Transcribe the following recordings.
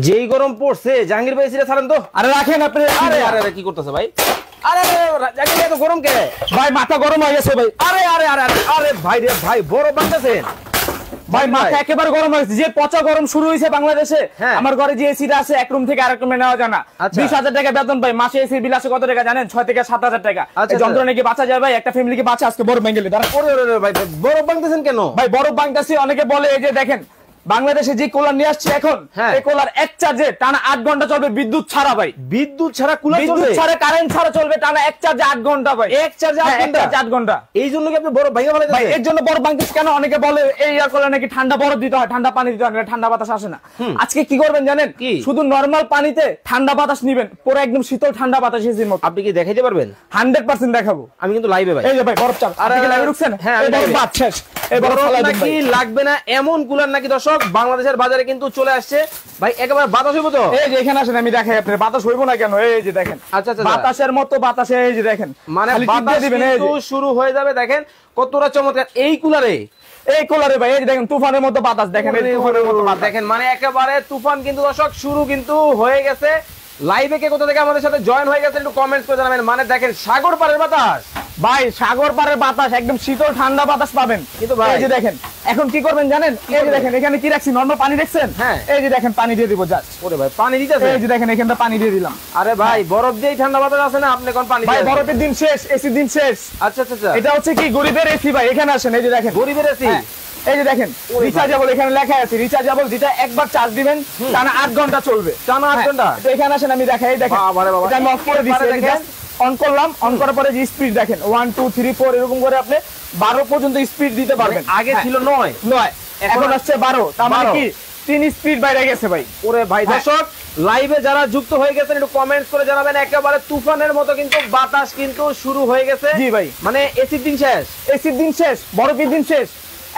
যেই গরম পড়ছে জাহাঙ্গীর ভাই এসিটা ছাড়েন তো। আরে রাখেন আপনি। আরে আরে আরে কি করতেছে ভাই? আরে জাহাঙ্গীর ভাই এত গরম কে ভাই? মাথা গরম হয়ে গেছে ভাই। আরে আরে আরে আরে ভাই রে ভাই, বড় বাঁধতেছেন ভাই, মাথা একেবারে গরম হয়ে গেছে। যে পচা গরম শুরু হয়েছে বাংলাদেশে। আমার ঘরে যে এসিটা আছে এক রুম থেকে আরেক রুমে নেওয়া যায় না। 20,000 টাকা বেতন ভাই, মাসে এসির বিল আসে কত টাকা জানেন? 6 থেকে 7,000 টাকা। এই যন্ত্রণা কি বাঁচা যায় ভাই? একটা ফ্যামিলিকে বাঁচা আজকে বরফ ভেঙে গেলে। ওরে ভাই, বরফ ভাঙতেছেন কেন ভাই? বরফ ভাঙতেছি, অনেকে বলে এই যে দেখেন বাংলাদেশে যে কুলার নিয়ে আসছে এখন, এই কুলার এক চার্জে টানা 8 ঘন্টা চলবে, বিদ্যুৎ ছাড়া ভাই। বিদ্যুৎ ছাড়া কুলার চলবে? বিদ্যুৎ ছাড়া কারেন্ট ছাড়া চলবে টানা এক চার্জে 8 ঘন্টা ভাই। এক চার্জে 8 ঘন্টা? এই জন্য কি আপনি বরফ ভাঙা ফেলাইতেছেন ভাই? এর জন্য বরফ ভাঙতেছি কেন? অনেকে বলে এই এয়ার কুলার নাকি ঠান্ডা বরফ দিতে হয়, ঠান্ডা পানি দিতে হয়, ঠান্ডা বাতাস আসে না। আজকে কি করবেন জানেন? শুধু নরমাল পানিতে ঠান্ডা বাতাস নিবেন, পুরো একদম শীতল ঠান্ডা বাতাস এসির মতো। আপনি কি দেখাইতে পারবেন? 100% দেখাবো। আমি কিন্তু লাইভে ভাই। এই যে ভাই বরফ চাপ, আপনি কি লাইভে ঢুকছেন? হ্যাঁ, এই বরফ বাদ শেষ। এই বরফ নাকি লাগবে না এমন কুলার নাকি দর্শক বাংলাদেশের বাজারে কিন্তু চলে আসছে ভাই। একেবারে বাতাস হইব তো? এই যে এখানে আসেন, আমি দেখাই আপনাদের। বাতাস হইব না কেন? এই যে দেখেন। আচ্ছা বাতাসের মতো বাতাসে এই যে দেখেন, মানে বাতাস কিন্তু শুরু হয়ে যাবে। দেখেন কতটা চমৎকার এই কুলারে। এই কুলারে ভাই এই যে দেখেন তুফানের মতো বাতাস। দেখেন এই তুফানের মতো বাতাস দেখেন, মানে একেবারে তুফান কিন্তু দর্শক শুরু কিন্তু হয়ে গেছে। লাইভে কে কোথা থেকে আমাদের সাথে জয়েন হয়ে গেছে একটু কমেন্টস করে জানাবেন। মানে দেখেন সাগর পাড়ের বাতাস ভাই, সাগর পাড়ের বাতাস, একদম শীতল ঠান্ডা বাতাস পাবেন। কিন্তু ভাই এই যে দেখেন এখন কি করবেন জানেন? এই যে দেখেন এখানে কি রাখছি, নরমাল পানি দেখছেন? হ্যাঁ, এই যে দেখেন পানি দিয়ে দিব জাস্ট। ওরে ভাই পানি দিতেছে? এই যে দেখেন এখানটা পানি দিয়ে দিলাম। আরে ভাই বরফ দিয়ে ঠান্ডা বাতাস আছে না, আপনি কোন পানি? ভাই বরফের দিন শেষ, এসির দিন শেষ। আচ্ছা আচ্ছা আচ্ছা, এটা হচ্ছে কি গরিবের এসি ভাই। এখানে আসেন, এই যে দেখেন গরিবের এসি। এই যে দেখেন রিচার্জেবল, এখানে লেখা আছে রিচার্জেবল, যেটা একবার চার্জ দিবেন টানা 8 ঘন্টা চলবে। টানা 8 ঘন্টা? তো এখানে আসেন আমি দেখাই। এই দেখেন এটা আমি অফ করে দিয়েছি। দেখেন অন করলাম, অন করার পরে যে স্পিড দেখেন 1 2 3 4 এরকম করে আপনি 12 পর্যন্ত স্পিড দিতে পারবেন। আগে ছিল 9 এখন আসছে 12। তার মানে কি 3 স্পিড বাইরে গেছে ভাই। ওরে ভাই দর্শক লাইভে যারা যুক্ত হয়ে গেছেন একটু কমেন্টস করে জানাবেন। একেবারে তুফানের মতো কিন্তু বাতাস কিন্তু শুরু হয়ে গেছে। জি ভাই, মানে এসির দিন শেষ, এসির দিন শেষ, বরফের দিন শেষ।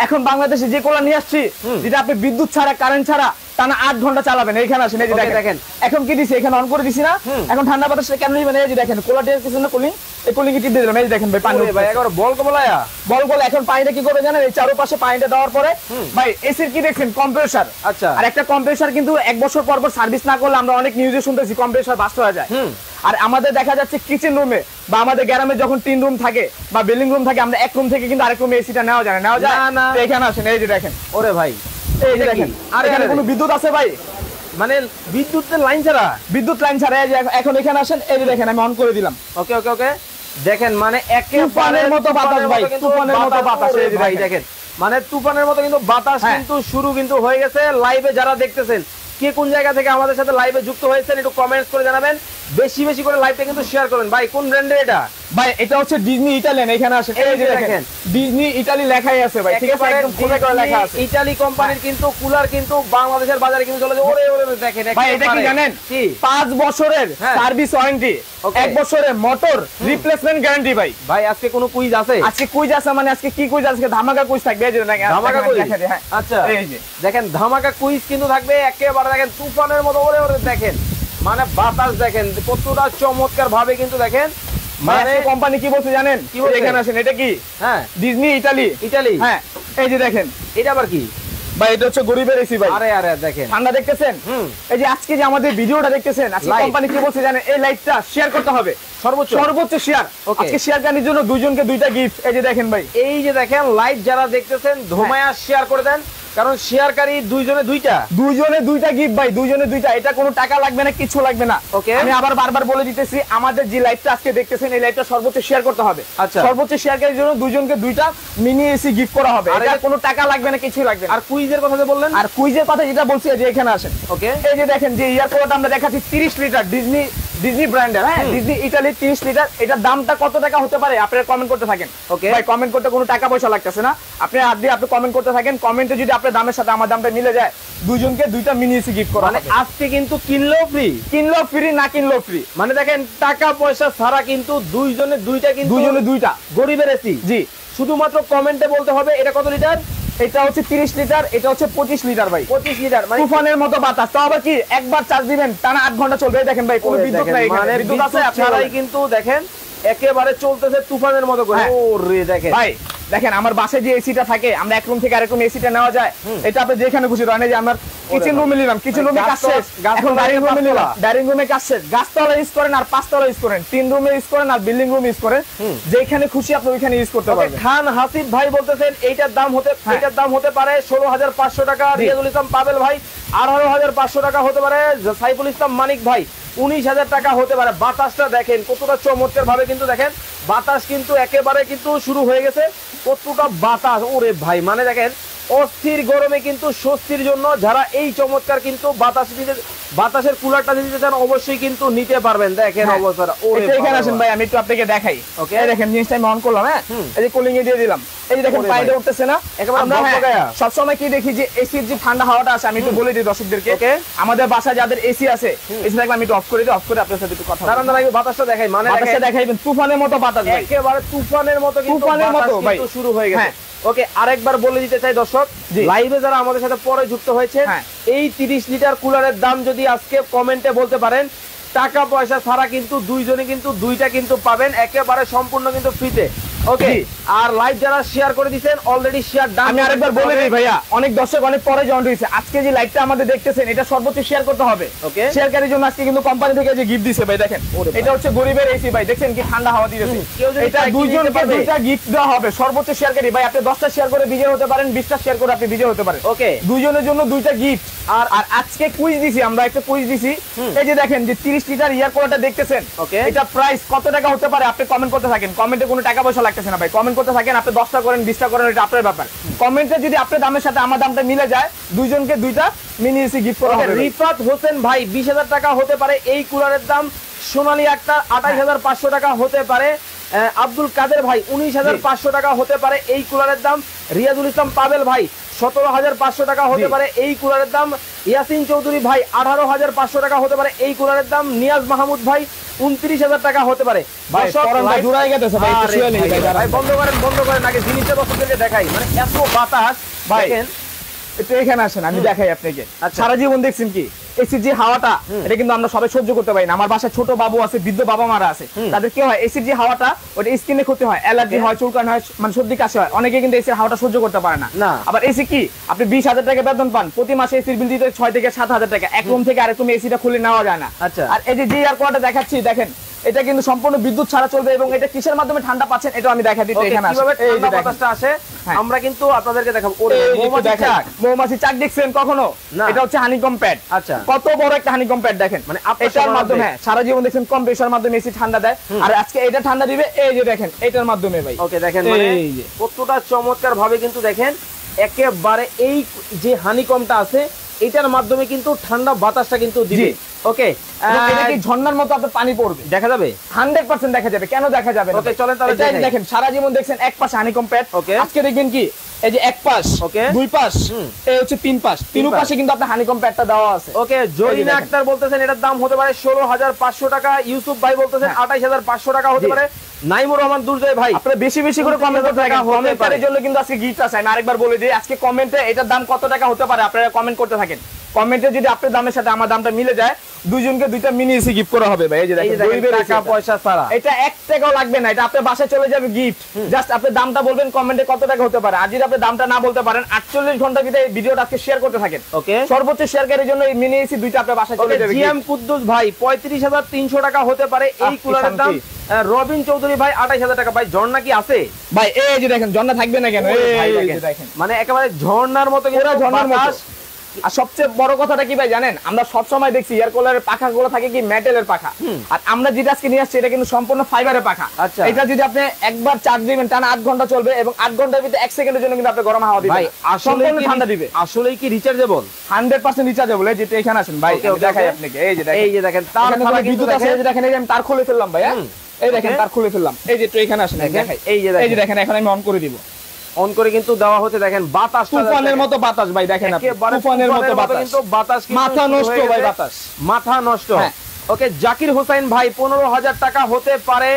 এখন বাংলাদেশে যে কোলা নিয়ে আসছি, যেটা আপনি বিদ্যুৎ ছাড়া কারেন্ট ছাড়া টানা 8 ঘন্টা চালাবেন। এইখানে আসেন, এই যে দেখেন এখন কি দিছি, এখানে অন করে দিছি না? এখন ঠান্ডা বাতাস কেন নিবেন? এই যে দেখেন কোলাটি কিছু না কুলিং, এই কুলিং টিপ দিয়ে দিলাম। এই যে দেখেন ভাই পানি ভাই একেবারে বলক বলায়া বল। এখন পানিটা কি করে জানেন? এই চারপাশে পানিটা দেওয়ার পরে ভাই এসির কি দেখছেন কম্প্রেসার। আচ্ছা, আর একটা কম্প্রেসার কিন্তু 1 বছর পর পর সার্ভিস না করলে আমরা অনেক নিউজে শুনতেছি কম্প্রেসার বাস্ট হয়ে যায়। আর আমাদের দেখা যাচ্ছে কিচেন রুমে বা আমাদের গ্রামে যখন 3 রুম থাকে বা বিল্ডিং রুম থাকে, আমরা এক রুম থেকে কিন্তু আরেক রুমে এসিটা নেওয়া যায় না। এখানে আসেন, এই যে দেখেন। ওরে ভাই এই যে দেখেন, আর এখানে কোনো বিদ্যুৎ আছে ভাই? মানে বিদ্যুতের লাইন ছাড়া? বিদ্যুৎ লাইন ছাড়া। এই যে এখন এখানে আসেন, এই যে দেখেন আমি অন করে দিলাম। ওকে ওকে ওকে, দেখেন মানে তুফানের মতো বাতাস ভাই, তুফানের মতো বাতাস। এই যে ভাই দেখেন মানে তুফানের মতো কিন্তু বাতাস কিন্তু শুরু কিন্তু হয়ে গেছে। লাইভে যারা দেখতেছেন কে কোন জায়গা থেকে আমাদের সাথে লাইভে যুক্ত হয়েছেন একটু কমেন্টস করে জানাবেন। বেশি বেশি করে লাইভটা কিন্তু শেয়ার করবেন। ভাই কোন ব্র্যান্ডের এটা? ভাই এটা হচ্ছে ডিজনি ইটালিয়ান। এখানে আসেন, এই যে দেখেন ডিজনি ইতালি লেখাই আছে ভাই। ঠিক আছে, একদম ফুলে করে লেখা আছে। ইতালি কোম্পানির কিন্তু কুলার কিন্তু বাংলাদেশের বাজারে কিন্তু চলে যায়। ওরে ওরে দেখেন ভাই, এটা কি জানেন? কি 5 বছরের সার্ভিস ওয়ারেন্টি, 1 বছরের মোটর রিপ্লেসমেন্ট গ্যারান্টি ভাই। ভাই আজকে কোনো কুইজ আছে? আজকে কুইজ আছে। মানে আজকে কি কুইজ? আজকে ধামাকা কুইজ থাকবে। এই যে দেখেন ধামাকা কুইজ। হ্যাঁ আচ্ছা, এই যে দেখেন ধামাকা কুইজ কিন্তু থাকবে একেবারে। দেখেন তুফানের মতো ওরে ওরে দেখেন, মানে বাতাস দেখেন কতটা চমৎকার ভাবে কিন্তু দেখেন। মানে কোম্পানি কি বলছে জানেন? এখানে আসেন, এটা কি? হ্যাঁ, ডিজনি ইতালি। ইতালি? হ্যাঁ, এই যে দেখেন। এটা আবার কি ভাই? এটা হচ্ছে গরিবের এসি ভাই। আরে আরে দেখেন ঠান্ডা দেখতেছেন? এই যে আজকে যে আমাদের ভিডিওটা দেখতেছেন, আজকে কোম্পানি কি বলছে জানেন? এই লাইটটা শেয়ার করতে হবে, সর্বোচ্চ শেয়ার। আজকে শেয়ার গানির জন্য দুইজনকে 2টা গিফট। এই যে দেখেন ভাই, এই যে দেখেন লাইট যারা দেখতেছেন ধোমায়া শেয়ার করে দেন, কারণ শেয়ারকারী দুইজনে 2টা গিফট ভাই, দুইজনে 2টা। এটা কোনো টাকা লাগবে না, কিছু লাগবে না। আমি আবার বারবার বলে দিতেছি, আমাদের যে লাইভটা আজকে দেখতেছেন এই লাইভটা সর্বোচ্চ শেয়ার করতে হবে। আচ্ছা, সর্বোচ্চ শেয়ারকারীর জন্য দুইজনকে 2টা মিনি এসি গিফট করা হবে। এটা কোনো টাকা লাগবে না, কিছু লাগবে না। আর কুইজের কথা যে বললেন? আর কুইজের কথা যেটা বলছি, যে এখানে আসেন। ওকে, এই যে দেখেন যে ইয়ার কোডটা আমরা দেখাচ্ছি 30 লিটার ডিজনি ব্র্যান্ডের। হ্যাঁ, ডিজনি ইতালি 30 লিটার। এটার দামটা কত টাকা হতে পারে আপনারা কমেন্ট করতে থাকেন। ওকে ভাই, কমেন্ট করতে কোনো টাকা পয়সা লাগতেছে না। আপনি হাত দিয়ে আপনি কমেন্ট করতে থাকেন। কমেন্টে যদি আপনার দামের সাথে আমার দামটা মিলে যায়, দুইজনকে 2টা মিনি এসি গিফট করা হবে। মানে আজকে কিন্তু কিনলেও ফ্রি, না কিনলেও ফ্রি। মানে দেখেন টাকা পয়সা ছাড়া কিন্তু দুইজনে 2টা, কিন্তু দুইজনে 2টা গরিবের এসি। জি, শুধুমাত্র কমেন্টে বলতে হবে এটা কত লিটার। এটা হচ্ছে 30 লিটার, এটা হচ্ছে 25 লিটার ভাই। 25 লিটার মানে তুফানের মতো বাতাস। তো আবার কি একবার চার্জ দিবেন টানা 8 ঘন্টা চলবে। দেখেন ভাই কোনো বিদ্যুৎ নাই এখানে। বিদ্যুৎ আছে ছাড়াই কিন্তু দেখেন একেবারে চলতেছে তুফানের মতো করে। ওরে দেখেন ভাই, দেখেন আমার বাসায় যে এসিটা থাকে, আমরা এক রুম থেকে আরেক রুম এসিটা নেওয়া যায়, এটা আপনি যেখানে খুশি ধরেন, এই যে আমার কিচেন রুমে নিলাম, কিচেন রুমে কাজ শেষ, এখন ডাইনিং রুমে নিলাম, ডাইনিং রুমে কাজ শেষ, গাছতলা ইউজ করেন আর পাঁচতলা ইউজ করেন, 3 রুমে ইউজ করেন আর বিল্ডিং রুম ইউজ করেন, যেখানে খুশি আপনি ওইখানে ইউজ করতে পারবেন। খান হাসিব ভাই বলতেছেন এইটার দাম হতে পারে 16,500 টাকা, রিয়াজুল ইসলাম পাবেল ভাই 18,500 টাকা হতে পারে, সাইফুল ইসলাম মানিক ভাই 19,000 টাকা হতে পারে। বাতাসটা দেখেন কতটা চমৎকার ভাবে কিন্তু দেখেন বাতাস কিন্তু একেবারে কিন্তু শুরু হয়ে গেছে, কতটা বাতাস, ওরে ভাই মানে দেখেন অস্থির গরমে কিন্তু স্বস্তির জন্য যারা এই চমৎকার কিন্তু বাতাসের কুলারটা নিতে চান অবশ্যই কিন্তু নিতে পারবেন। দেখেন অবস্থাটা, ওরে এখানে আসেন ভাই, আমি একটু আপনাকে দেখাই। ওকে দেখেন জিনিসটা আমি অন করলাম, হ্যাঁ এই যে কুলিং এ দিয়ে দিলাম, এই যে দেখেন পাইটা উঠতেছে না একেবারে। সব সময় কি দেখি যে এসির যে ঠান্ডা হাওয়াটা আছে, আমি একটু বলে দিই দর্শকদেরকে, আমাদের বাসায় যাদের এসি আছে, এসি থাকলে আমি একটু অফ করে দিই, অফ করে আপনার সাথে একটু কথা দাঁড়ান দাঁড়ান বাতাসটা দেখাই, মানে বাতাসটা দেখাইবেন তুফানের মতো বাতাস, একেবারে তুফানের মতো কিন্তু শুরু হয়ে গেছে। ওকে আরেকবার বলে দিতে চাই দর্শক, লাইভে যারা আমাদের সাথে পরে যুক্ত হয়েছে, এই 30 লিটার কুলারের দাম যদি আজকে কমেন্টে বলতে পারেন, টাকা পয়সা ছাড়া কিন্তু দুইজনে কিন্তু দুইটা কিন্তু পাবেন একেবারে সম্পূর্ণ কিন্তু ফ্রিতে। ওকে আর লাইভ যারা শেয়ার করে দিবেন অলরেডি শেয়ার ডান। আমি আরেকবার বলে দেই ভাইয়া, অনেক দর্শক অনেক পরে জয়েন হয়েছে, আজকে যে লাইভটা আমাদের দেখতেছেন এটা সর্বোচ্চ শেয়ার করতে হবে। ওকে শেয়ারকারীর জন্য আজকে কিন্তু কোম্পানি থেকে যে গিফট দিয়েছে ভাই, দেখেন এটা হচ্ছে গরিবের এসি ভাই, দেখেন কি ঠান্ডা হাওয়া দিয়েছে, এটা দুইজনকে দুইটা গিফট দেওয়া হবে। সর্বোচ্চ শেয়ারকারী ভাই আপনি 10টা শেয়ার করে বিজয় হতে পারেন, 20টা শেয়ার করে আপনি বিজয় হতে পারেন। ওকে দুইজনের জন্য দুইটা গিফট। আর আজকে কুইজ দিছি, আমরা একটা কুইজ দিছি, এই যে দেখেন যে 30 লিটার ইয়ার কুলারটা দেখতেছেন, এটা প্রাইস কত টাকা হতে পারে আপনি কমেন্ট করতে থাকেন, কমেন্টে কোনো টাকা পয়সা লাগতেছে না ভাই, কমেন্ট করতে থাকেন, আপনি 10টা করেন 20টা করেন এটা আপনার ব্যাপার। কমেন্টে যদি আপনার দামের সাথে আমার দামটা মিলে যায়, দুইজনকে দুইটা মিনি এসি গিফট করা হবে। রিফাত হোসেন ভাই 20,000 টাকা হতে পারে এই কুলারের দাম, সোনালী আক্তার 28,500 টাকা হতে পারে, আব্দুল কাদের ভাই 19,500 টাকা হতে পারে এই কুলারের দাম, রিয়াজুল ইসলাম পাবেল ভাই 17,500 টাকা হতে পারে এই কুলারের দাম, ইয়াসিন চৌধুরী ভাই 18,500 টাকা হতে পারে এই কুলারের দাম, নিয়াজ মাহমুদ ভাই 29,000 টাকা হতে পারে। ভাই জুড়াই গেছে ভাই, ভাই বন্ধ করেন আগে জিনিসটা দর্শকদেরকে দেখাই, মানে এত বাতাস ভাই। একটু এখানে আসেন আমি দেখাই আপনাকে, সারা জীবন দেখছেন কি এসির যে হাওয়াটা, এটা কিন্তু আমরা সবাই সহ্য করতে পারি না। আমার বাসায় ছোট বাবু আছে, বৃদ্ধ বাবা মারা আছে, তাদের কি হয় এসির যে হাওয়াটা ওটা স্কিনে ক্ষতি হয়, অ্যালার্জি হয়, চুলকানি হয়, মানে সর্দি কাশি হয়, অনেকে কিন্তু এসির হাওয়াটা সহ্য করতে পারে না। আবার এসি কি আপনি 20,000 টাকা বেতন পান, প্রতি মাসে এসির বিল দিতে 6 থেকে 7,000 টাকা, এক রুম থেকে আরেক রুমে এসিটা খুলে নেওয়া যায় না। আর এই যে এয়ার কুলারটা দেখাচ্ছি দেখেন, এটা কিন্তু সম্পূর্ণ বিদ্যুৎ ছাড়া চলবে এবং এটা কিসের মাধ্যমে ঠান্ডা পাচ্ছেন এটা আমি দেখাই দিতে। এখানে কিভাবে ঠান্ডা বাতাসটা আসে আমরা কিন্তু আপনাদেরকে দেখাবো। ওরে মৌমাছি চাক দেখছেন কখনো? এটা হচ্ছে হানিকম প্যাড। আচ্ছা কত বড় একটা হানিকম প্যাড দেখেন, মানে এটার মাধ্যমে সারা জীবন দেখছেন কম্প্রেসার মাধ্যমে এসি ঠান্ডা দেয়, আর আজকে এটা ঠান্ডা দিবে এই যে দেখেন এটার মাধ্যমে ভাই। ওকে দেখেন মানে কতটা চমৎকার ভাবে কিন্তু দেখেন একেবারে এই যে হানিকমটা আছে এটার মাধ্যমে কিন্তু ঠান্ডা বাতাসটা কিন্তু দিবে। ওকে এটা কি ঝর্ণার মতো আপনার পানি পড়বে, দেখা যাবে 100% দেখা যাবে, কেন দেখা যাবে না? ওকে চলেন তাহলে দেখেন সারা জীবন দেখছেন এক পাশে হানিকম প্যাড, আজকে দেখবেন কি এই যে এক পাশ, দুই পাশ, এই হচ্ছে তিন পাশ, তিন পাশে কিন্তু আপনার হানিকম প্যাডটা দেওয়া আছে। ওকে জরিনা আক্তার বলতেছেন এটার দাম হতে পারে 16,500 টাকা, ইউসুফ ভাই বলতেছেন 28,500 টাকা হতে পারে, নাইমুর রহমান দুর্জয় ভাই আপনারা বেশি বেশি করে কমেন্ট করতে থাকেন, কমেন্টের জন্য কিন্তু আজকে গিফট আছে। আমি আরেকবার বলে দিই আজকে কমেন্টে এটার দাম কত টাকা হতে পারে আপনারা কমেন্ট করতে থাকেন, কমেন্টে যদি আপনার দামের সাথে আমার দামটা মিলে যায় দুইজনকে দুইটা মিনি এসি গিফট করা হবে ভাই। এই যে দেখেন টাকা পয়সা ছাড়া এটা 1 টাকাও লাগবে না, এটা আপনার বাসায় চলে যাবে গিফট, জাস্ট আপনি দামটা বলবেন কমেন্টে কত টাকা হতে পারে। আর যদি আপনি দামটা না বলতে পারেন 48 ঘন্টার ভিতরে এই ভিডিওটা আজকে শেয়ার করতে থাকেন, ওকে সর্বোচ্চ শেয়ারকারীর জন্য এই মিনি এসি দুইটা আপনার বাসায় চলে যাবে। জিএম কুদ্দুস ভাই 35,300 টাকা হতে পারে এই কুলারের দাম, রবিন চৌধুরী ভাই 28,000 টাকা। ভাই ঝর্ণা কি আছে ভাই? এই যে দেখেন ঝর্ণা থাকবে না কেন? এই যে দেখেন মানে একেবারে ঝর্ণার মতো, ঝর্ণার মতো। আর সবচেয়ে বড় কথাটা কি ভাই জানেন, আমরা সব সময় দেখছি এয়ার কুলারের পাখাগুলো থাকে কি মেটালের পাখা, আর আমরা যেটা আজকে নিয়ে আসছি এটা কিন্তু সম্পূর্ণ ফাইবারের পাখা। এটা যদি আপনি একবার চার্জ দিবেন টানা 8 ঘন্টা চলবে এবং 8 ঘন্টার ভিতরে 1 সেকেন্ডের জন্য কিন্তু আপনি গরম হাওয়া দিবেন ভাই, সম্পূর্ণ ঠান্ডা দিবে। আসলেই কি রিচার্জেবল? 100% রিচার্জেবল। এই যে এখানে আসেন ভাই দেখাই আপনাকে, এই যে দেখেন তার ছাড়া বিদ্যুৎ আছে, এই যে দেখেন এই যে আমি তার খুলে ফেললাম ভাই, এই দেখেন তার খুলে ফেললাম, এই যে এখানে আসেন দেখাই, এই যে দেখেন এখন আমি অন করে দিব, অন করে কিন্তু দেওয়া হচ্ছে দেখেন বাতাস তুফানের মতো বাতাস ভাই, দেখেন তুফানের মতো বাতাস, কিন্তু বাতাস মাথা নষ্ট ভাই, বাতাস মাথা নষ্ট। ওকে জাকির হোসেন ভাই 15,000 টাকা হতে পারে,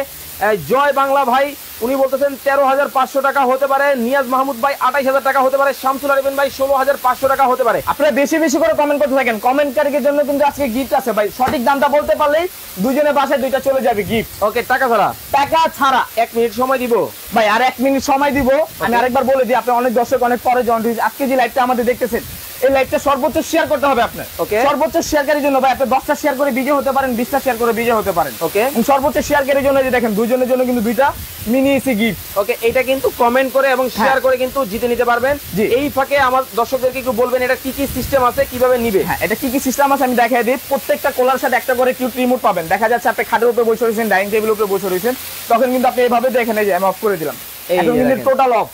জয় বাংলা ভাই উনি বলতেছেন 13,500 টাকা হতে পারে। নিয়াজ মাহমুদ ভাই 28,000 টাকা হতে পারে। শামসুল আরিফিন ভাই 16,500 টাকা হতে পারে। আপনারা বেশি বেশি করে কমেন্ট করতে থাকেন, কমেন্টকারীদের জন্য কিন্তু আজকে গিফট আছে ভাই। সঠিক দামটা বলতে পারলেই দুজনের বাসায় দুইটা চলে যাবে গিফট। ওকে, টাকা ছাড়া? টাকা ছাড়া। 1 মিনিট সময় দিব ভাই, আর 1 মিনিট সময় দিব। আমি আরেকবার বলে দিই, আপনি অনেক দর্শক অনেক পরে জয়েন হয়েছে। আজকে যে লাইভটা আমাদের দেখতেছেন, এই লাইভটা সর্বোচ্চ শেয়ার করতে হবে আপনার। ওকে, সর্বোচ্চ শেয়ারকারীর জন্য ভাই আপনি 10টা শেয়ার করে বিজয় হতে পারেন, 20টা শেয়ার করে বিজয় হতে পারেন। ওকে, সর্বোচ্চ শেয়ারকারীর জন্য যে দেখেন দুইজনের জন্য কিন্তু দুইটা মিনি এসি গিফট। ওকে, এটা কিন্তু কমেন্ট করে এবং শেয়ার করে কিন্তু জিতে নিতে পারবেন। এই ফাঁকে আমার দর্শকদেরকে একটু বলবেন এটা কি কি সিস্টেম আছে, কিভাবে নিবে? হ্যাঁ, এটা কি কি সিস্টেম আছে আমি দেখাই দিই। প্রত্যেকটা কোলার সাথে একটা করে কিউট রিমোট পাবেন। দেখা যাচ্ছে আপনি খাটের উপরে বসে রয়েছেন, ডাইনিং টেবিলের উপরে বসে রয়েছেন, তখন কিন্তু আপনি এইভাবে দেখেন, এই যে আমি অফ করে দিলাম, এখন কিন্তু টোটাল অফ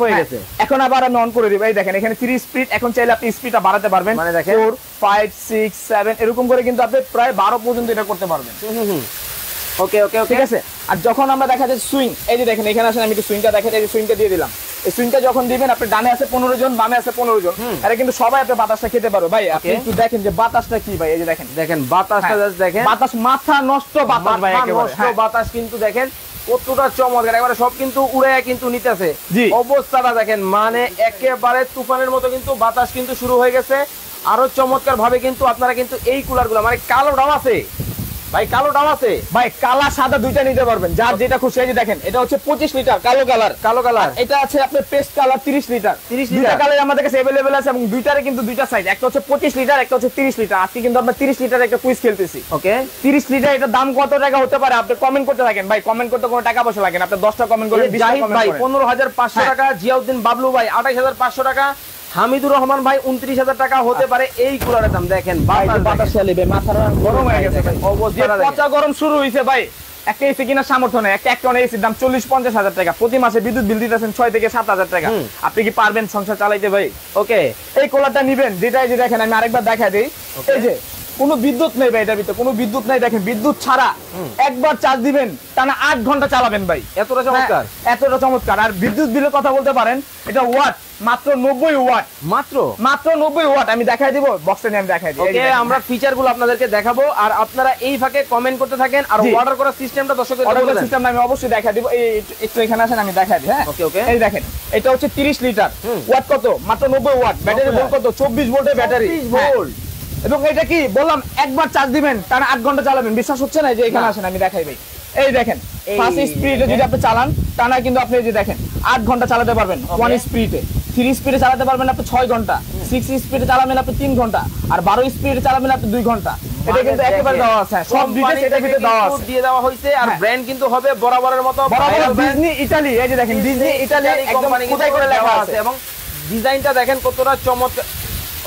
হয়ে গেছে। এখন আবার আমি অন করে দিব। এই দেখেন এখানে 3 স্পিড, এখন চাইলে আপনি স্পিডটা বাড়াতে পারবেন। মানে দেখেন 4 5 6 7 এরকম করে কিন্তু আপনি প্রায় 12 পর্যন্ত এটা করতে পারবেন। ওকে ওকে ওকে, ঠিক আছে। আর যখন আমরা দেখা যায় সুইং, এই যে দেখেন এখানে আসেন, আমি একটু সুইংটা দেখেন, এই যে সুইংটা দিয়ে দিলাম। এই সুইংটা যখন দিবেন, আপনি ডানে আছে 15 জন, বামে আছে 15 জন, এটা কিন্তু সবাই আপনি বাতাসটা খেতে পারো। ভাই আপনি একটু দেখেন যে বাতাসটা কি ভাই, এই যে দেখেন দেখেন বাতাসটা জাস্ট দেখেন, বাতাস মাথা নষ্ট বাতাস ভাই, একেবারে নষ্ট বাতাস কিন্তু দেখেন কতটা চমৎকার, একেবারে সব কিন্তু উড়ে কিন্তু নিতেছে। অবস্থাটা দেখেন, মানে একেবারে তুফানের মতো কিন্তু বাতাস কিন্তু শুরু হয়ে গেছে। আরো চমৎকার ভাবে কিন্তু আপনারা কিন্তু এই কুলারগুলো, মানে কালোটাও আছে ভাই, কালোটাও আছে ভাই, কালা সাদা দুইটা নিতে পারবেন, যার যেটা খুশি। এই যে দেখেন এটা হচ্ছে 25 লিটার কালো কালার, এটা আছে আপনার পেস্ট কালার 30 লিটার। দুইটা কালার আমাদের কাছে अवेलेबल আছে এবং দুইটারে কিন্তু দুইটা সাইজ, একটা হচ্ছে 25 লিটার, একটা হচ্ছে 30 লিটার। আজকে কিন্তু আমরা 30 লিটার একটা কুইজ খেলতেছি। ওকে, 30 লিটার এটা দাম কত টাকা হতে পারে আপনি কমেন্ট করতে থাকেন ভাই। কমেন্ট করতে কোনো টাকা পয়সা লাগে না, আপনি 10টা কমেন্ট করলে 20টা জাহিদ কমেন্ট ভাই করেন। 15,500 টাকা, জিয়াউদ্দিন বাবলু ভাই 28,500 টাকা, হামিদুর রহমান ভাই 29,000 টাকা হতে পারে এই কুলারের দাম। দেখেন বাতাস চালিবে, মাথা গরম হয়ে গেছে ভাই, অবস্থা পচা গরম শুরু হইছে ভাই। একটা এসি কিনা সামর্থ্য নেই, একটা এসির দাম 40-50 হাজার টাকা। প্রতি মাসে বিদ্যুৎ বিল দিতেছেন 6 থেকে 7 হাজার টাকা। আপনি কি পারবেন সংসার চালাইতে ভাই? ওকে, এই কুলারটা নিবেন, যেটাই যে দেখেন আমি আরেকবার দেখা দিই। এই যে কোনো বিদ্যুৎ নেই ভাই, এটার ভিতরে কোনো বিদ্যুৎ নাই। দেখেন বিদ্যুৎ ছাড়া একবার চার্জ দিবেন, টানা 8 ঘন্টা চালাবেন ভাই। এতটা চমৎকার, এতটা চমৎকার। আর বিদ্যুৎ বিলের কথা বলতে পারেন, এটা ওয়াট মাত্র 90 ওয়াট, মাত্র 90 ওয়াট। আমি দেখাই দিব, বক্সটা নিয়ে আমি দেখাই দিই। ওকে, আমরা ফিচার গুলো আপনাদেরকে দেখাবো, আর আপনারা এই ফাঁকে কমেন্ট করতে থাকেন। আর অর্ডার করার সিস্টেমটা দর্শকদের বলে দেন। সিস্টেমটা আমি অবশ্যই দেখাই দিব। এই একটু এখানে আসেন, আমি দেখাই দিই। হ্যাঁ, ওকে ওকে, এই দেখেন এটা হচ্ছে 30 লিটার, ওয়াট কত? মাত্র 90 ওয়াট। ব্যাটারি ভোল্ট কত? 24 ভোল্টের ব্যাটারি, 24 ভোল্ট। এবং এটা কি বললাম, একবার চার্জ দিবেন টানা 8 ঘন্টা চালাবেন। বিশ্বাস হচ্ছে না? যে এখানে আসেন, আমি দেখাই ভাই। এই দেখেন ফার্স্ট স্পিডে যদি আপনি চালান, টানা কিন্তু আপনি এই যে দেখেন 8 ঘন্টা চালাতে পারবেন। 1 স্পিডে, 3 স্পিডে চালাতে পারবেন আপনি 6 ঘন্টা, 6 স্পিডে চালাবেন আপনি 3 ঘন্টা, আর 12 স্পিডে চালাবেন আপনি 2 ঘন্টা। এটা কিন্তু একেবারে দেওয়া আছে, সব ডিটেইলস এটা ভিতরে দেওয়া আছে, দিয়ে দেওয়া হইছে। আর ব্র্যান্ড কিন্তু হবে বরাবরের মতো ডিজনি ইতালি। এই যে দেখেন ডিজনি ইতালি একদম খোদাই করে লেখা আছে, এবং ডিজাইনটা দেখেন কতটা চমৎকার।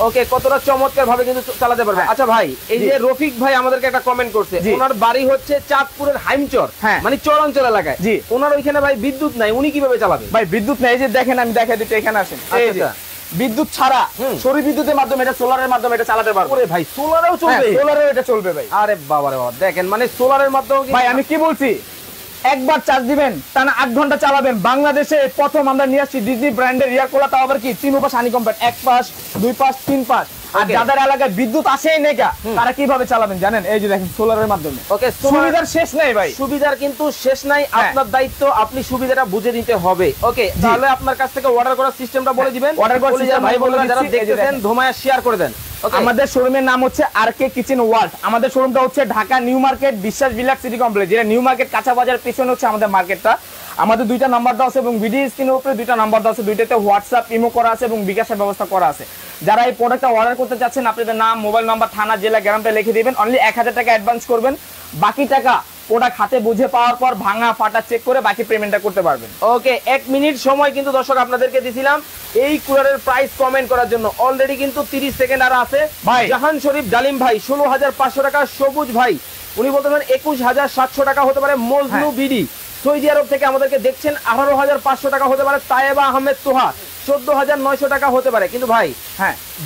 ওকে, কতটা চমৎকার ভাবে কিন্তু চালাতে পারবে। আচ্ছা ভাই, এই যে রফিক ভাই আমাদেরকে একটা কমেন্ট করছে, ওনার বাড়ি হচ্ছে চাঁদপুরের হাইমচর, মানে চরাঞ্চল এলাকায়। ওনার ওইখানে ভাই বিদ্যুৎ নাই, উনি কিভাবে চালাবে? ভাই বিদ্যুৎ নাই, এই যে দেখেন আমি দেখাই দিতে, এখানে আসেন। এই যে বিদ্যুৎ ছাড়া সৌর বিদ্যুতের মাধ্যমে, এটা সোলারের মাধ্যমে এটা চালাতে পারবে। ওরে ভাই, সোলারেও চলবে? সোলারেও এটা চলবে ভাই। আরে বাবা রে বাবা, দেখেন মানে সোলারের মাধ্যমে। ভাই আমি কি বলছি, একবার চার্জ দিবেন, টানা 8 ঘন্টা চালাবেন। বাংলাদেশে প্রথম আমরা নিয়ে আসছি ডিজনি ব্র্যান্ডের এয়ার কুলার, তাও আবার কি 3 পাশ হানি কম্প্যাক্ট, 1 পাশ 2 পাশ 3 পাশ। আর যাদের এলাকায় বিদ্যুৎ আসেই নেই, তারা কিভাবে চালাবেন জানেন? এই যে দেখেন সোলারের মাধ্যমে। ওকে, সুবিধার শেষ নাই ভাই, সুবিধার কিন্তু শেষ নাই। আপনার দায়িত্ব, আপনি সুবিধাটা বুঝে নিতে হবে। ওকে, তাহলে আপনার কাছ থেকে অর্ডার করার সিস্টেমটা বলে দিবেন। অর্ডার করার সিস্টেম ভাই বলুন, যারা দেখতেছেন ধোমায়া শেয়ার করে দেন। আমাদের শোরুমের নাম হচ্ছে আরকে কিচেন ওয়ার্ল্ড। আমাদের শোরুমটা হচ্ছে ঢাকা নিউ মার্কেট বিশ্বাস বিলাস সিটি কমপ্লেক্স, যেটা নিউ মার্কেট কাঁচা বাজার পিছনে হচ্ছে আমাদের মার্কেটটা। আমাদের 2টা নাম্বার দেওয়া আছে এবং ভিডিও স্ক্রিনের উপরে 2টা নাম্বার দেওয়া আছে, 2টাতে হোয়াটসঅ্যাপ ইমো করা আছে এবং বিকাশের ব্যবস্থা করা আছে। যারা এই প্রোডাক্টটা অর্ডার করতে চাচ্ছেন, আপনাদের নাম, মোবাইল নাম্বার, থানা, জেলা, গ্রামটা লিখে দিবেন। অনলি 1000 টাকা অ্যাডভান্স করবেন, বাকি টাকা প্রোডাক্ট হাতে বুঝে পাওয়ার পর ভাঙা ফাটা চেক করে বাকি পেমেন্টটা করতে পারবেন। ওকে, 1 মিনিট সময় কিন্তু দর্শক আপনাদেরকে দিছিলাম এই কুলারের প্রাইস কমেন্ট করার জন্য। অলরেডি কিন্তু 30 সেকেন্ড আর আছে। ভাই জাহান শরীফ ডালিম ভাই 16,500 টাকা, সবুজ ভাই উনি বলতেছেন 21,700 টাকা হতে পারে। মজনু বিডি সৌদি আরব থেকে আমাদেরকে দেখছেন 18,500 টাকা হতে পারে। তায়েবা আহমেদ তোহা 14,900 টাকা হতে পারে। কিন্তু ভাই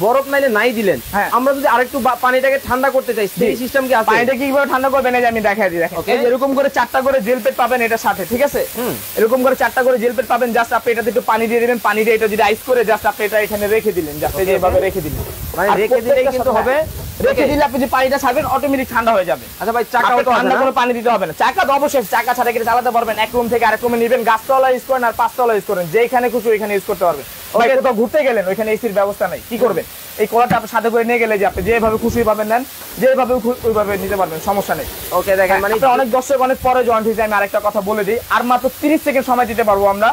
বরফ নাইলে নাই দিলেন, আমরা যদি আরেকটু পানিটাকে ঠান্ডা করতে চাই, সেই সিস্টেম কি আছে? পানিটা কিভাবে ঠান্ডা করবেন এই যে আমি দেখাই দিই। দেখেন এরকম করে 4টা করে জেল পেট পাবেন এটার সাথে, ঠিক আছে? এরকম করে 4টা করে জেল পেট পাবেন। জাস্ট আপনি এটাতে একটু পানি দিয়ে দিবেন, পানি দিয়ে এটা যদি আইস করে জাস্ট আপনি এটা এখানে রেখে দিলেন, জাস্ট এইভাবে রেখে দিলেন, মানে রেখে দিলেই কিন্তু হবে। রেখে দিলে আপনি যে পানিটা ছাড়বেন অটোমেটিক ঠান্ডা হয়ে যাবে। আচ্ছা ভাই, চাকা তো ঠান্ডা কোনো পানি দিতে হবে না। চাকা তো অবশ্যই চাকা ছাড়া কিন্তু চালাতে পারবেন। এক রুম থেকে আরেক রুমে নেবেন, গাছতলা ইউজ করেন আর পাঁচতলা ইউজ করেন, যেখানে খুশি ওইখানে ইউজ করতে পারবেন। ভাই কোথাও ঘুরতে গেলেন, ওইখানে এসির ব্যবস্থা নাই, কি করবেন? এই কলারটা আপনি সাথে করে নিয়ে গেলে যে আপনি যেভাবে খুশি পাবেন নেন, যেভাবে ওইভাবে নিতে পারবেন, সমস্যা নেই। ওকে দেখেন, মানে অনেক দর্শক অনেক পরে জয়েন্ট হয়েছে, আমি আরেকটা কথা বলে দিই, আর মাত্র 30 সেকেন্ড সময় দিতে পারবো আমরা।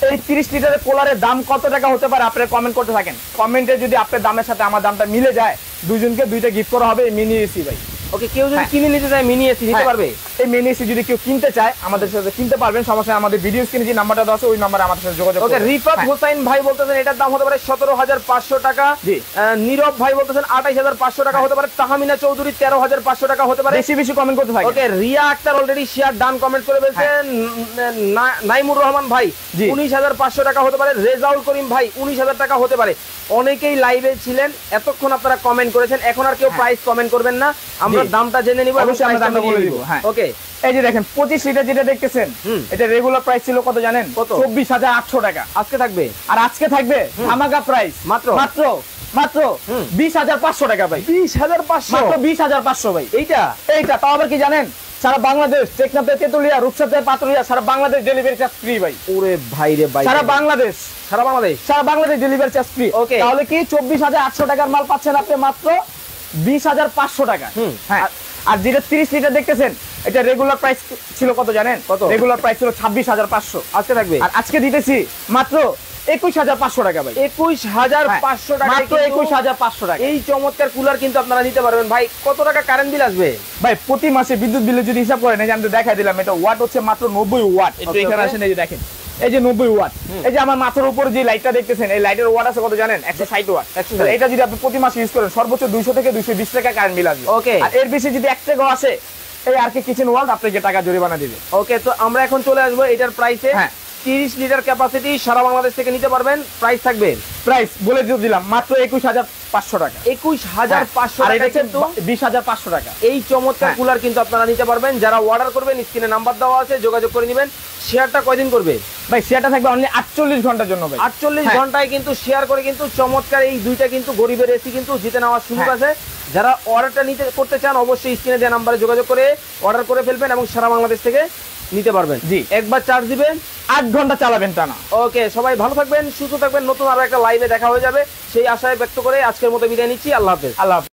এই 30 লিটারের কোলারের দাম কত টাকা হতে পারে আপনারা কমেন্ট করতে থাকেন। কমেন্টে যদি আপনার দামের সাথে আমার দামটা মিলে যায়, দুজনকে দুইটা গিফট করা হবে মিনি এসি ভাই। ওকে, কেউ যদি কিনে নিতে চায় মিনি এসি নিতে পারবে? এই মিনি এসি যদি কেউ কিনতে চায় আমাদের সাথে কিনতে পারবেন, সমস্যা নেই। আমাদের ভিডিও স্ক্রিনে যে নাম্বারটা দেওয়া আছে ওই নম্বরে আমাদের সাথে যোগাযোগ করুন। ওকে, রিফাত হোসেন ভাই বলতেছেন এটার দাম হতে পারে 17,500 টাকা। জি। নীরব ভাই বলতেছেন 28,500 টাকা হতে পারে। তাহমিনা চৌধুরী 13,500 টাকা হতে পারে। বেশি বেশি কমেন্ট করতে থাকেন। Okay, Riya Akter already share done comment করে বলছেন। নাইমুর রহমান ভাই 19,500 টাকা হতে পারে। রেজাউল করিম ভাই 19,000 টাকা হতে পারে। অনেকেই লাইভে ছিলেন, এতক্ষণ আপনারা কমেন্ট করেছেন, এখন আর কেউ প্রাইস কমেন্ট করবেন না, আমরা দামটা জেনে নিব। অবশ্যই আমরা দামটা বলে দিব। হ্যাঁ, ওকে, এই যে দেখেন 25 লিটার যেটা দেখতেছেন, এটা রেগুলার প্রাইস ছিল কত জানেন? কত? 24,800 টাকা। আজকে থাকবে, আর আজকে থাকবে ধামাকা প্রাইস মাত্র মাত্র মাত্র 20,500 টাকা ভাই। 20,500, মাত্র 20,500 ভাই। এইটা তাও আবার কি জানেন? সারা বাংলাদেশ, টেকনাফ থেকে তেতুলিয়া, রূপসা থেকে পাতুলিয়া, সারা বাংলাদেশ ডেলিভারি চার্জ ফ্রি ভাই। ওরে ভাই রে ভাই, সারা বাংলাদেশ ডেলিভারি চার্জ ফ্রি। ওকে, তাহলে কি 24,800 টাকার মাল পাচ্ছেন আপনি মাত্র 20,500 টাকা। হ্যাঁ, আর যেটা 30 লিটার দেখতেছেন, এটা রেগুলার প্রাইস ছিল কত জানেন? কত? রেগুলার প্রাইস ছিল 26,500। আজকে থাকবে, আর আজকে দিতেছি মাত্র 21,500 টাকা ভাই। 21,500 টাকা, মাত্র 21,500 টাকা। এই চমৎকার কুলার কিন্তু আপনারা নিতে পারবেন। ভাই কত টাকা কারেন্ট বিল আসবে? ভাই প্রতি মাসে বিদ্যুৎ বিলে যদি হিসাব করেন, এই যে আমি দেখাই দিলাম, এটা ওয়াট হচ্ছে মাত্র 90 ওয়াট। একটু এখানে আসেন, এই যে দেখেন, এই যে 90 ওয়াট। এই যে আমার মাথার উপর যে লাইটটা দেখতেছেন, এই লাইটের ওয়াট আছে কত জানেন? 160 ওয়াট। এটা যদি আপনি প্রতি মাসে ইউজ করেন, সর্বোচ্চ 200 থেকে 220 টাকা কারেন্ট বিল আসবে। ওকে, আর এর বেশি যদি 1 টাকাও আসে, এই আর কি কিচেন ওয়ার্ল্ড আপনাকে টাকা জরিমানা দিবে। ওকে, তো আমরা এখন চলে আসবো এটার প্রাইসে। 30 লিটার ক্যাপাসিটি, সারা বাংলাদেশ থেকে নিতে পারবেন। প্রাইস থাকবে, প্রাইস বলে দিলাম মাত্র 21,500 টাকা। 21,500 টাকা, কিন্তু 20,500 টাকা। এই চমৎকার কুলার কিন্তু আপনারা নিতে পারবেন। যারা অর্ডার করবেন, স্ক্রিনে নাম্বার দেওয়া আছে, যোগাযোগ করে নেবেন। শেয়ারটা কয়দিন করবে ভাই? শেয়ারটা থাকবে অনলি 48 ঘন্টার জন্য ভাই। 48 ঘন্টায় কিন্তু শেয়ার করে কিন্তু চমৎকার এই দুইটা কিন্তু গরিবের এসি কিন্তু জিতে নেওয়ার সুযোগ আছে। যারা অর্ডারটা নিতে করতে চান, অবশ্যই স্ক্রিনে দেওয়া নাম্বারে যোগাযোগ করে অর্ডার করে ফেলবেন এবং সারা বাংলাদেশ থেকে নিতে পারবেন। জি, একবার চার্জ দিবেন, 8 ঘন্টা চালাবেন টানা। ওকে, সবাই ভালো থাকবেন, সুস্থ থাকবেন। নতুন আরো একটা লাইভে দেখা হয়ে যাবে, সেই আশায় ব্যক্ত করে আজকের মতো বিদায় নিচ্ছি। আল্লাহ হাফেজ। আল্লাহ হাফেজ।